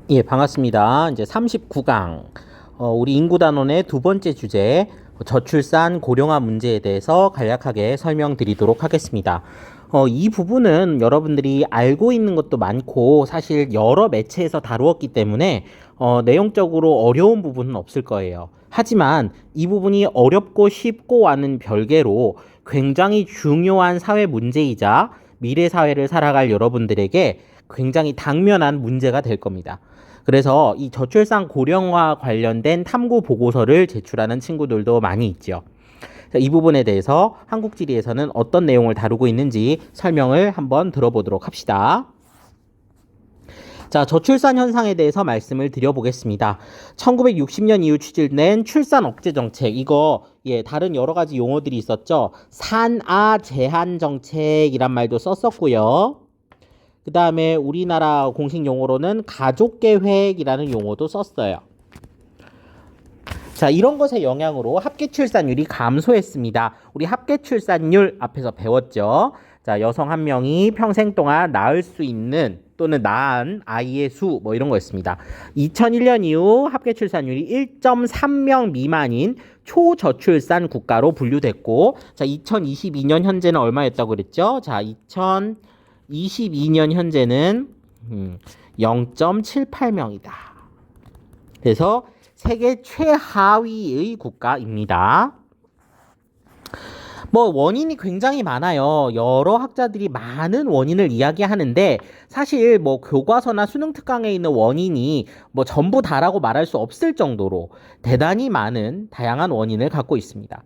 예, 반갑습니다. 이제 39강, 우리 인구단원의 두 번째 주제, 저출산 고령화 문제에 대해서 간략하게 설명드리도록 하겠습니다. 이 부분은 여러분들이 알고 있는 것도 많고, 사실 여러 매체에서 다루었기 때문에, 내용적으로 어려운 부분은 없을 거예요. 하지만 이 부분이 어렵고 쉽고와는 별개로 굉장히 중요한 사회 문제이자 미래 사회를 살아갈 여러분들에게 굉장히 당면한 문제가 될 겁니다. 그래서 이 저출산 고령화 관련된 탐구 보고서를 제출하는 친구들도 많이 있죠. 이 부분에 대해서 한국지리에서는 어떤 내용을 다루고 있는지 설명을 한번 들어보도록 합시다. 자, 저출산 현상에 대해서 말씀을 드려보겠습니다. 1960년 이후 추진된 출산 억제 정책, 이거 다른 여러 가지 용어들이 있었죠. 산아 제한 정책이란 말도 썼었고요. 그 다음에 우리나라 공식 용어로는 가족계획이라는 용어도 썼어요. 자, 이런 것의 영향으로 합계 출산율이 감소했습니다. 우리 합계 출산율 앞에서 배웠죠. 자, 여성 한 명이 평생 동안 낳을 수 있는 또는 낳은 아이의 수 뭐 이런 거였습니다. 2001년 이후 합계 출산율이 1.3명 미만인 초저출산 국가로 분류됐고, 자, 2022년 현재는 얼마였다고 그랬죠? 자, 2022년 현재는 0.78명이다. 그래서 세계 최하위의 국가입니다. 뭐 원인이 굉장히 많아요. 여러 학자들이 많은 원인을 이야기하는데 사실 뭐 교과서나 수능 특강에 있는 원인이 뭐 전부 다라고 말할 수 없을 정도로 대단히 많은 다양한 원인을 갖고 있습니다.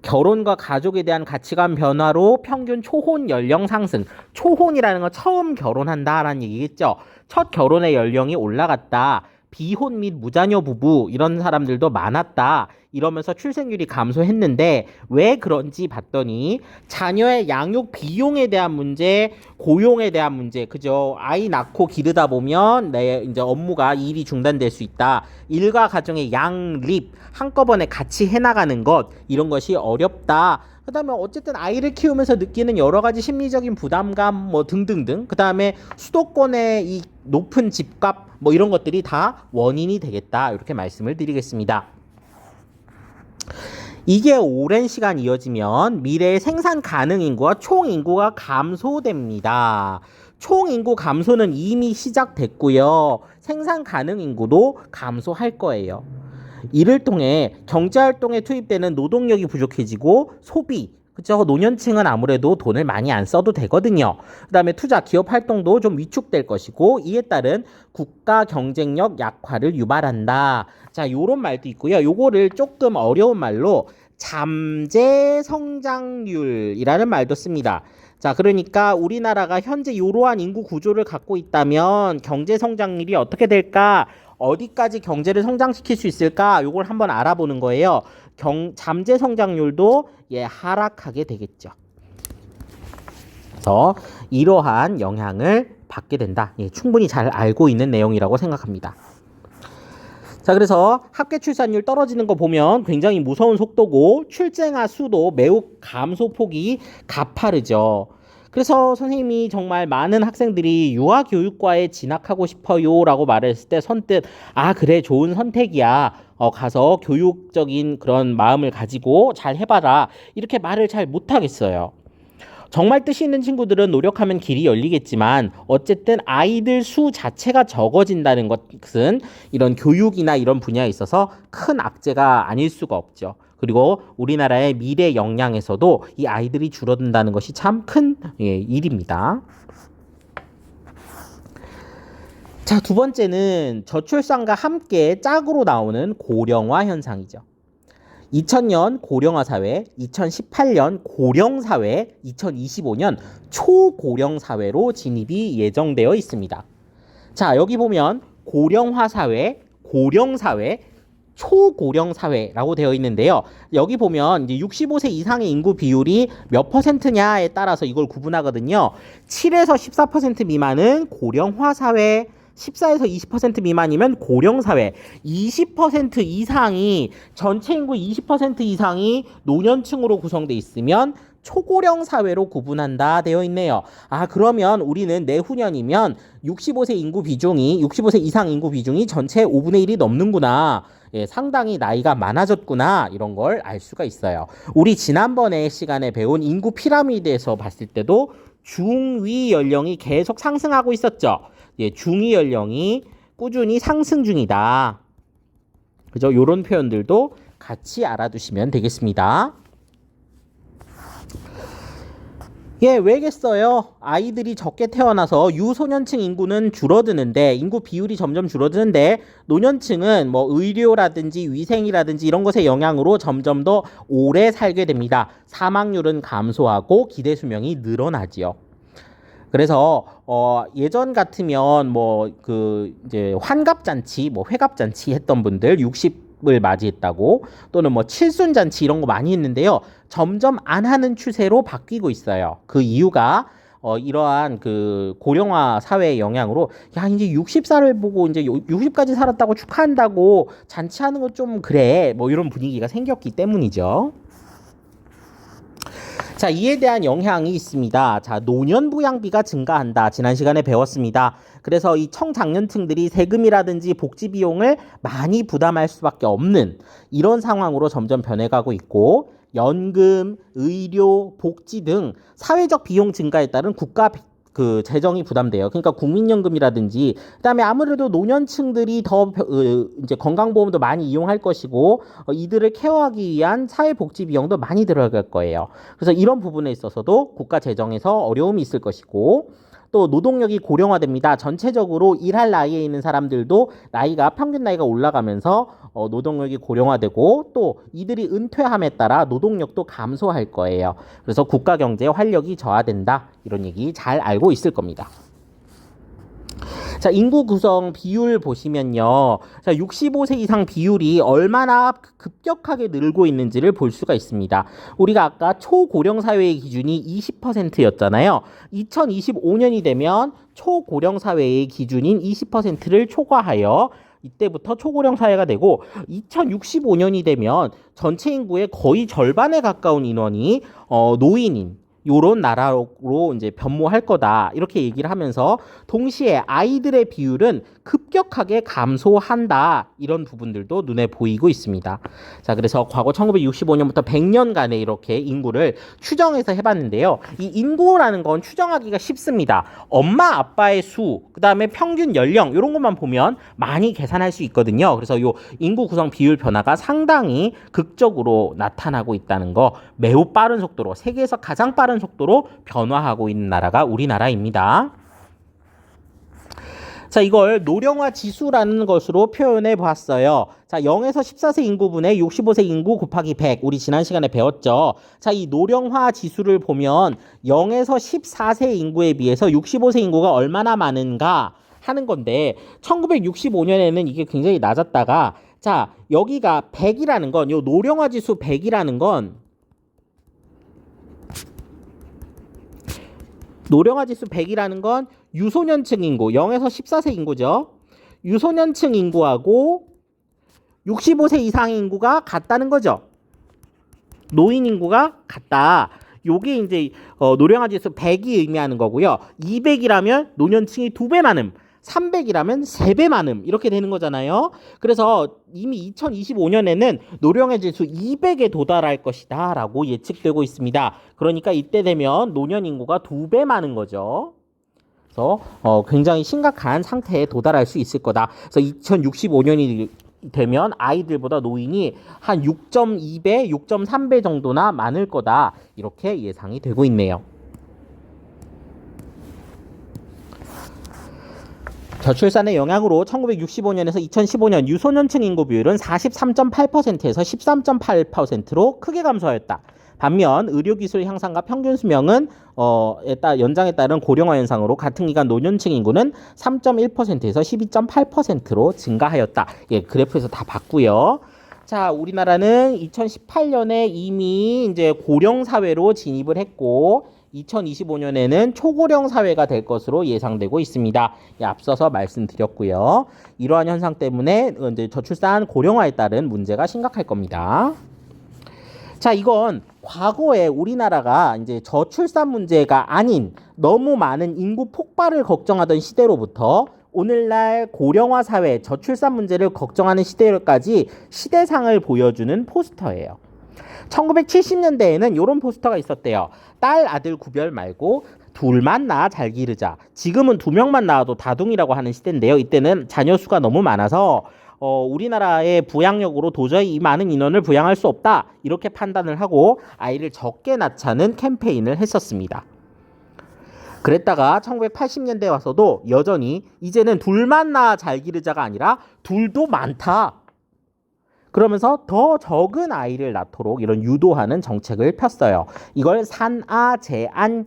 결혼과 가족에 대한 가치관 변화로 평균 초혼 연령 상승. 초혼이라는 건 처음 결혼한다라는 얘기겠죠. 첫 결혼의 연령이 올라갔다. 비혼 및 무자녀 부부 이런 사람들도 많았다. 이러면서 출생률이 감소했는데 왜 그런지 봤더니 자녀의 양육 비용에 대한 문제, 고용에 대한 문제, 그죠? 아이 낳고 기르다 보면 내 이제 업무가 일이 중단될 수 있다. 일과 가정의 양립 한꺼번에 같이 해나가는 것 이런 것이 어렵다. 그 다음에 어쨌든 아이를 키우면서 느끼는 여러 가지 심리적인 부담감 뭐 등등등 그 다음에 수도권의 이 높은 집값 뭐 이런 것들이 다 원인이 되겠다 이렇게 말씀을 드리겠습니다. 이게 오랜 시간 이어지면 미래의 생산 가능 인구와 총 인구가 감소됩니다. 총 인구 감소는 이미 시작됐고요. 생산 가능 인구도 감소할 거예요. 이를 통해 경제활동에 투입되는 노동력이 부족해지고 소비, 그쵸? 노년층은 아무래도 돈을 많이 안 써도 되거든요. 그 다음에 투자, 기업 활동도 좀 위축될 것이고 이에 따른 국가 경쟁력 약화를 유발한다. 자, 요런 말도 있고요. 요거를 조금 어려운 말로 잠재 성장률이라는 말도 씁니다. 자, 그러니까 우리나라가 현재 이러한 인구 구조를 갖고 있다면 경제 성장률이 어떻게 될까? 어디까지 경제를 성장시킬 수 있을까? 요걸 한번 알아보는 거예요. 잠재 성장률도 하락하게 되겠죠. 그래서 이러한 영향을 받게 된다. 충분히 잘 알고 있는 내용이라고 생각합니다. 자, 그래서 합계 출산율 떨어지는 거 보면 굉장히 무서운 속도고 출생아 수도 매우 감소폭이 가파르죠. 그래서 선생님이 정말 많은 학생들이 유아교육과에 진학하고 싶어요 라고 말했을 때 선뜻 그래 좋은 선택이야 가서 교육적인 그런 마음을 가지고 잘 해봐라 이렇게 말을 잘 못하겠어요. 정말 뜻이 있는 친구들은 노력하면 길이 열리겠지만 어쨌든 아이들 수 자체가 적어진다는 것은 이런 교육이나 이런 분야에 있어서 큰 악재가 아닐 수가 없죠. 그리고 우리나라의 미래 역량에서도 이 아이들이 줄어든다는 것이 참 큰 일입니다. 자, 두 번째는 저출산과 함께 짝으로 나오는 고령화 현상이죠. 2000년 고령화 사회, 2018년 고령 사회, 2025년 초고령 사회로 진입이 예정되어 있습니다. 자, 여기 보면 고령화 사회, 고령 사회, 초고령 사회라고 되어 있는데요. 여기 보면 이제 65세 이상의 인구 비율이 몇 퍼센트냐에 따라서 이걸 구분하거든요. 7에서 14% 미만은 고령화 사회, 14에서 20% 미만이면 고령 사회, 20% 이상이 전체 인구 20% 이상이 노년층으로 구성돼 있으면 초고령 사회로 구분한다 되어 있네요. 아, 그러면 우리는 내후년이면 65세 인구 비중이 65세 이상 인구 비중이 전체 5분의 1이 넘는구나. 예, 상당히 나이가 많아졌구나. 이런 걸 알 수가 있어요. 우리 지난번에 시간에 배운 인구 피라미드에서 봤을 때도 중위 연령이 계속 상승하고 있었죠. 예, 중위 연령이 꾸준히 상승 중이다. 그죠? 요런 표현들도 같이 알아두시면 되겠습니다. 예, 왜겠어요? 아이들이 적게 태어나서 유소년층 인구는 줄어드는데, 인구 비율이 점점 줄어드는데, 노년층은 뭐 의료라든지 위생이라든지 이런 것의 영향으로 점점 더 오래 살게 됩니다. 사망률은 감소하고 기대 수명이 늘어나지요. 그래서 예전 같으면 뭐 그 이제 환갑잔치, 뭐 회갑잔치 했던 분들 60을 맞이했다고, 또는 뭐 칠순잔치 이런 거 많이 했는데요. 점점 안 하는 추세로 바뀌고 있어요. 그 이유가 이러한 그 고령화 사회의 영향으로, 야, 이제 60살을 보고 이제 60까지 살았다고 축하한다고 잔치하는 거 좀 그래, 뭐 이런 분위기가 생겼기 때문이죠. 자, 이에 대한 영향이 있습니다. 자, 노년 부양비가 증가한다. 지난 시간에 배웠습니다. 그래서 이 청장년층들이 세금이라든지 복지 비용을 많이 부담할 수밖에 없는 이런 상황으로 점점 변해가고 있고, 연금, 의료, 복지 등 사회적 비용 증가에 따른 국가 그 재정이 부담돼요. 그러니까 국민연금이라든지, 그다음에 아무래도 노년층들이 더 이제 건강보험도 많이 이용할 것이고, 이들을 케어하기 위한 사회복지 비용도 많이 들어갈 거예요. 그래서 이런 부분에 있어서도 국가 재정에서 어려움이 있을 것이고, 또 노동력이 고령화됩니다. 전체적으로 일할 나이에 있는 사람들도 평균 나이가 올라가면서 노동력이 고령화되고, 또 이들이 은퇴함에 따라 노동력도 감소할 거예요. 그래서 국가 경제의 활력이 저하된다. 이런 얘기 잘 알고 있을 겁니다. 자, 인구 구성 비율 보시면요. 자, 65세 이상 비율이 얼마나 급격하게 늘고 있는지를 볼 수가 있습니다. 우리가 아까 초고령 사회의 기준이 20%였잖아요. 2025년이 되면 초고령 사회의 기준인 20%를 초과하여 이때부터 초고령 사회가 되고, 2065년이 되면 전체 인구의 거의 절반에 가까운 인원이 노인인 요런 나라로 이제 변모할 거다. 이렇게 얘기를 하면서 동시에 아이들의 비율은 급격하게 감소한다. 이런 부분들도 눈에 보이고 있습니다. 자, 그래서 과거 1965년부터 100년간의 이렇게 인구를 추정해서 해봤는데요. 이 인구라는 건 추정하기가 쉽습니다. 엄마, 아빠의 수, 그 다음에 평균 연령 이런 것만 보면 많이 계산할 수 있거든요. 그래서 요 인구 구성 비율 변화가 상당히 극적으로 나타나고 있다는 거, 매우 빠른 속도로, 세계에서 가장 빠른 속도로 변화하고 있는 나라가 우리나라입니다. 자, 이걸 노령화 지수라는 것으로 표현해 보았어요. 자, 0에서 14세 인구분의 65세 인구 곱하기 100. 우리 지난 시간에 배웠죠. 자, 이 노령화 지수를 보면 0에서 14세 인구에 비해서 65세 인구가 얼마나 많은가 하는 건데, 1965년에는 이게 굉장히 낮았다가, 자, 여기가 100이라는 건, 요 노령화 지수 100이라는 건, 노령화 지수 100이라는 건 유소년층 인구, 0에서 14세 인구죠. 유소년층 인구하고 65세 이상 인구가 같다는 거죠. 노인 인구가 같다. 요게 이제 노령화 지수 100이 의미하는 거고요. 200이라면 노년층이 2배 많음, 300이라면 3배 많음, 이렇게 되는 거잖아요. 그래서 이미 2025년에는 노령화 지수 200에 도달할 것이다 라고 예측되고 있습니다. 그러니까 이때 되면 노년 인구가 2배 많은 거죠. 그래서 굉장히 심각한 상태에 도달할 수 있을 거다. 그래서 2065년이 되면 아이들보다 노인이 한 6.2배, 6.3배 정도나 많을 거다. 이렇게 예상이 되고 있네요. 저출산의 영향으로 1965년에서 2015년 유소년층 인구 비율은 43.8%에서 13.8%로 크게 감소하였다. 반면 의료기술 향상과 평균 수명은 연장에 따른 고령화 현상으로 같은 기간 노년층 인구는 3.1%에서 12.8%로 증가하였다. 예, 그래프에서 다 봤고요. 자, 우리나라는 2018년에 이미 이제 고령 사회로 진입을 했고, 2025년에는 초고령 사회가 될 것으로 예상되고 있습니다. 예, 앞서서 말씀드렸고요. 이러한 현상 때문에 이제 저출산 고령화에 따른 문제가 심각할 겁니다. 자, 이건 과거에 우리나라가 이제 저출산 문제가 아닌 너무 많은 인구 폭발을 걱정하던 시대로부터 오늘날 고령화 사회 저출산 문제를 걱정하는 시대까지 시대상을 보여주는 포스터예요. 1970년대에는 이런 포스터가 있었대요. 딸, 아들 구별 말고 둘만 낳아 잘 기르자. 지금은 두 명만 낳아도 다둥이라고 하는 시대인데요. 이때는 자녀 수가 너무 많아서 우리나라의 부양력으로 도저히 이 많은 인원을 부양할 수 없다. 이렇게 판단을 하고 아이를 적게 낳자는 캠페인을 했었습니다. 그랬다가 1980년대 와서도 여전히 이제는 둘만 낳아 잘 기르자가 아니라 둘도 많다. 그러면서 더 적은 아이를 낳도록 이런 유도하는 정책을 폈어요. 이걸 산아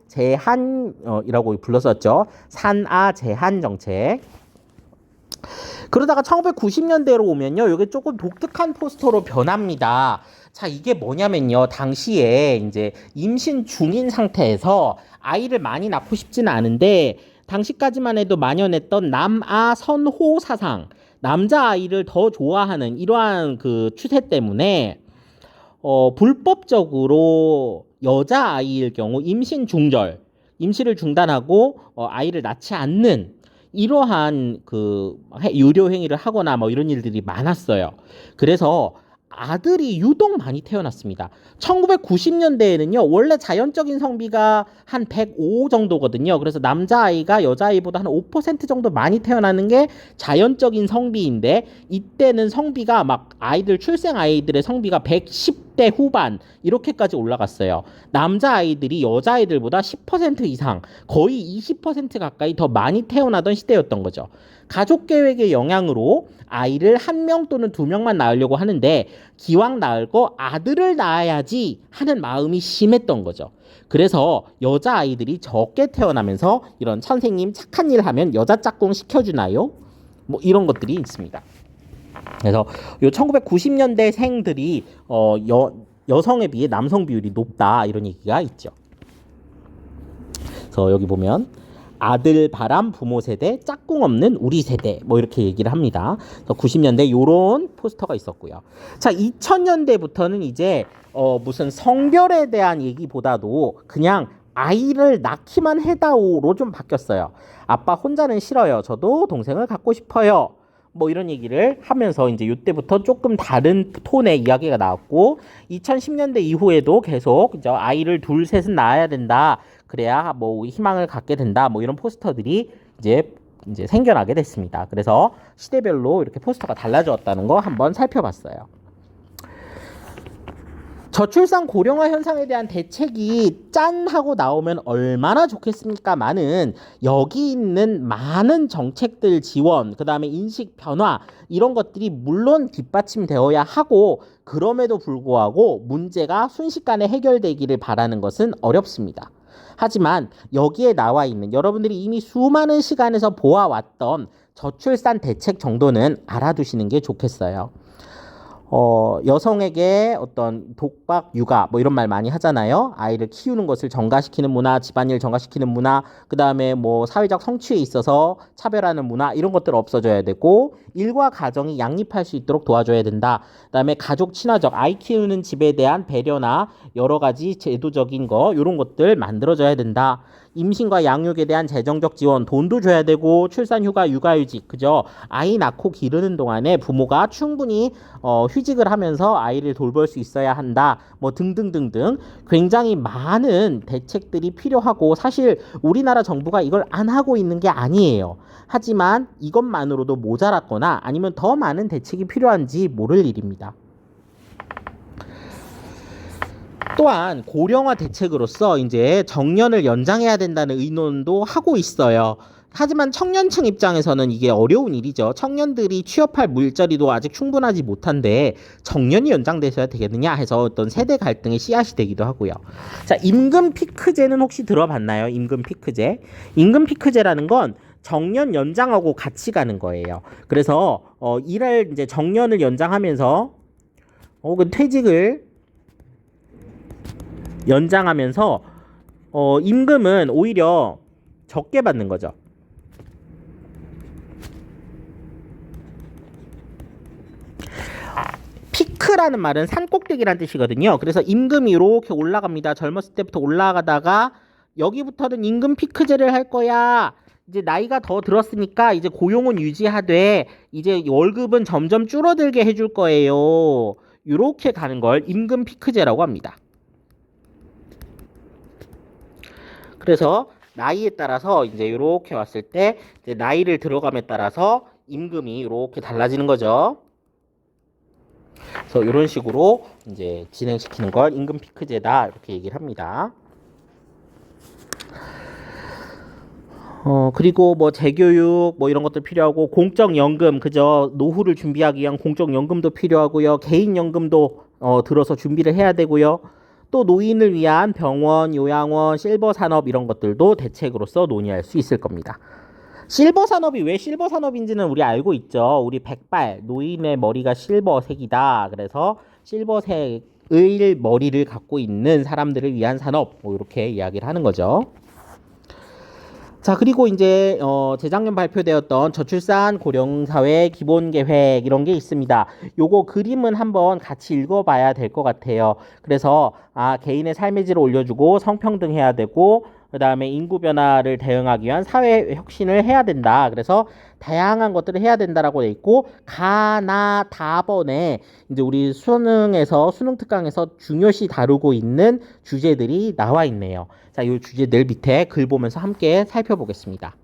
제한이라고 불렀었죠. 산아 제한 정책. 그러다가 1990년대로 오면요, 이게 조금 독특한 포스터로 변합니다. 자, 이게 뭐냐면요, 당시에 이제 임신 중인 상태에서 아이를 많이 낳고 싶지는 않은데 당시까지만 해도 만연했던 남아 선호 사상, 남자아이를 더 좋아하는 이러한 그 추세 때문에 불법적으로 여자아이일 경우 임시를 중단하고 아이를 낳지 않는 이러한 그 유료 행위를 하거나 뭐 이런 일들이 많았어요. 그래서 아들이 유독 많이 태어났습니다. 1990년대에는요, 원래 자연적인 성비가 한 105 정도거든요. 그래서 남자아이가 여자아이보다 한 5% 정도 많이 태어나는 게 자연적인 성비인데, 이때는 성비가 막 출생 아이들의 성비가 110대 후반, 이렇게까지 올라갔어요. 남자아이들이 여자아이들보다 10% 이상, 거의 20% 가까이 더 많이 태어나던 시대였던 거죠. 가족 계획의 영향으로 아이를 한 명 또는 두 명만 낳으려고 하는데 기왕 낳을 거 아들을 낳아야지 하는 마음이 심했던 거죠. 그래서 여자아이들이 적게 태어나면서 이런 선생님 착한 일 하면 여자 짝꿍 시켜주나요? 뭐 이런 것들이 있습니다. 그래서 요 1990년대 생들이 여성에 비해 남성 비율이 높다 이런 얘기가 있죠. 그래서 여기 보면 아들 바람 부모 세대 짝꿍 없는 우리 세대 뭐 이렇게 얘기를 합니다. 그래서 90년대 요런 포스터가 있었고요. 자, 2000년대부터는 이제 무슨 성별에 대한 얘기보다도 그냥 아이를 낳기만 해다오로 좀 바뀌었어요. 아빠 혼자는 싫어요. 저도 동생을 갖고 싶어요. 뭐 이런 얘기를 하면서 이제 이때부터 조금 다른 톤의 이야기가 나왔고 2010년대 이후에도 계속 이제 아이를 둘 셋은 낳아야 된다. 그래야 뭐 희망을 갖게 된다. 뭐 이런 포스터들이 이제 생겨나게 됐습니다. 그래서 시대별로 이렇게 포스터가 달라졌다는 거 한번 살펴봤어요. 저출산 고령화 현상에 대한 대책이 짠 하고 나오면 얼마나 좋겠습니까마는 여기 있는 많은 정책들 지원, 그 다음에 인식 변화 이런 것들이 물론 뒷받침되어야 하고 그럼에도 불구하고 문제가 순식간에 해결되기를 바라는 것은 어렵습니다. 하지만 여기에 나와 있는 여러분들이 이미 수많은 시간에서 보아왔던 저출산 대책 정도는 알아두시는 게 좋겠어요. 여성에게 어떤 독박 육아 뭐 이런 말 많이 하잖아요. 아이를 키우는 것을 정가시키는 문화, 집안일 정가시키는 문화, 그 다음에 뭐 사회적 성취에 있어서 차별하는 문화 이런 것들 없어져야 되고 일과 가정이 양립할 수 있도록 도와줘야 된다. 그 다음에 가족 친화적 아이 키우는 집에 대한 배려나 여러 가지 제도적인 거 이런 것들 만들어줘야 된다. 임신과 양육에 대한 재정적 지원, 돈도 줘야 되고 출산휴가, 육아휴직, 그죠? 아이 낳고 기르는 동안에 부모가 충분히 휴직을 하면서 아이를 돌볼 수 있어야 한다. 뭐 등등등등 굉장히 많은 대책들이 필요하고 사실 우리나라 정부가 이걸 안 하고 있는 게 아니에요. 하지만 이것만으로도 모자랐거나 아니면 더 많은 대책이 필요한지 모를 일입니다. 또한 고령화 대책으로서 이제 정년을 연장해야 된다는 의논도 하고 있어요. 하지만 청년층 입장에서는 이게 어려운 일이죠. 청년들이 취업할 물자리도 아직 충분하지 못한데 정년이 연장돼서야 되겠느냐 해서 어떤 세대 갈등의 씨앗이 되기도 하고요. 자, 임금 피크제는 혹시 들어봤나요? 임금 피크제. 임금 피크제라는 건 정년 연장하고 같이 가는 거예요. 그래서 일할 이제 정년을 연장하면서 혹은 퇴직을 연장하면서 임금은 오히려 적게 받는 거죠. 피크라는 말은 산꼭대기란 뜻이거든요. 그래서 임금이 이렇게 올라갑니다. 젊었을 때부터 올라가다가 여기부터는 임금 피크제를 할 거야. 이제 나이가 더 들었으니까 이제 고용은 유지하되 이제 월급은 점점 줄어들게 해줄 거예요. 이렇게 가는 걸 임금 피크제라고 합니다. 그래서 나이에 따라서 이제 이렇게 왔을 때 이제 나이를 들어감에 따라서 임금이 이렇게 달라지는 거죠. 그래서 이런 식으로 이제 진행시키는 걸 임금 피크제다 이렇게 얘기를 합니다. 그리고 뭐 재교육 뭐 이런 것도 필요하고 공적연금 그저 노후를 준비하기 위한 공적연금도 필요하고요. 개인연금도 들어서 준비를 해야 되고요. 또 노인을 위한 병원, 요양원, 실버 산업 이런 것들도 대책으로서 논의할 수 있을 겁니다. 실버 산업이 왜 실버 산업인지는 우리 알고 있죠. 우리 백발 노인의 머리가 실버색이다. 그래서 실버색의 머리를 갖고 있는 사람들을 위한 산업 뭐 이렇게 이야기를 하는 거죠. 자, 그리고 이제 재작년 발표되었던 저출산 고령사회 기본계획 이런 게 있습니다. 요거 그림은 한번 같이 읽어봐야 될 것 같아요. 그래서 개인의 삶의 질을 올려주고 성평등해야 되고 그 다음에 인구 변화를 대응하기 위한 사회 혁신을 해야 된다. 그래서 다양한 것들을 해야 된다라고 돼 있고 가나 다번에 이제 우리 수능 특강에서 중요시 다루고 있는 주제들이 나와 있네요. 자, 이 주제들 밑에 글 보면서 함께 살펴보겠습니다.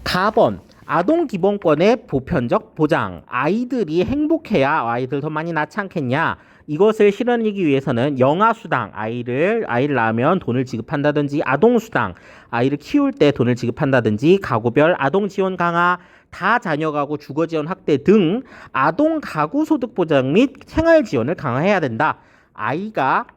가번 아동 기본권의 보편적 보장. 아이들이 행복해야 아이들 더 많이 낳지 않겠냐? 이것을 실현하기 위해서는 영아수당, 아이를 낳으면 돈을 지급한다든지 아동수당, 아이를 키울 때 돈을 지급한다든지 가구별 아동지원 강화, 다자녀 가구 주거지원 확대 등 아동 가구 소득 보장 및 생활 지원을 강화해야 된다. 아이가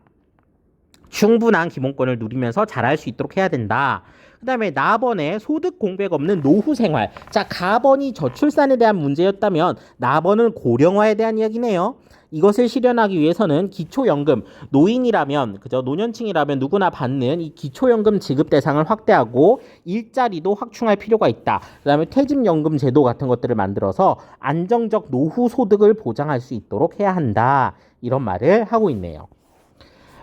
충분한 기본권을 누리면서 자랄 수 있도록 해야 된다. 그 다음에 나번에 소득 공백 없는 노후 생활. 자, 가번이 저출산에 대한 문제였다면 나번은 고령화에 대한 이야기네요. 이것을 실현하기 위해서는 기초연금, 노인이라면 그죠? 노년층이라면 누구나 받는 이 기초연금 지급 대상을 확대하고 일자리도 확충할 필요가 있다. 그다음에 퇴직연금 제도 같은 것들을 만들어서 안정적 노후 소득을 보장할 수 있도록 해야 한다. 이런 말을 하고 있네요.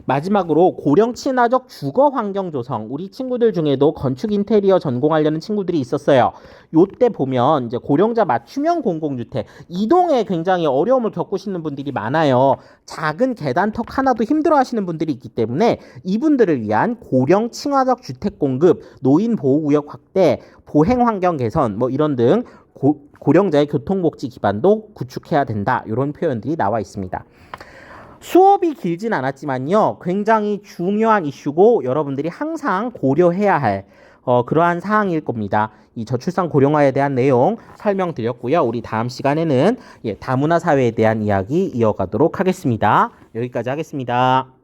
마지막으로 고령 친화적 주거 환경 조성. 우리 친구들 중에도 건축 인테리어 전공하려는 친구들이 있었어요. 요때 보면 이제 고령자 맞춤형 공공주택 이동에 굉장히 어려움을 겪으시는 분들이 많아요. 작은 계단턱 하나도 힘들어하시는 분들이 있기 때문에 이분들을 위한 고령 친화적 주택 공급, 노인 보호 구역 확대, 보행 환경 개선 뭐 이런 등 고령자의 교통복지 기반도 구축해야 된다. 이런 표현들이 나와 있습니다. 수업이 길진 않았지만요. 굉장히 중요한 이슈고 여러분들이 항상 고려해야 할 그러한 사항일 겁니다. 이 저출산 고령화에 대한 내용 설명드렸고요. 우리 다음 시간에는 다문화 사회에 대한 이야기 이어가도록 하겠습니다. 여기까지 하겠습니다.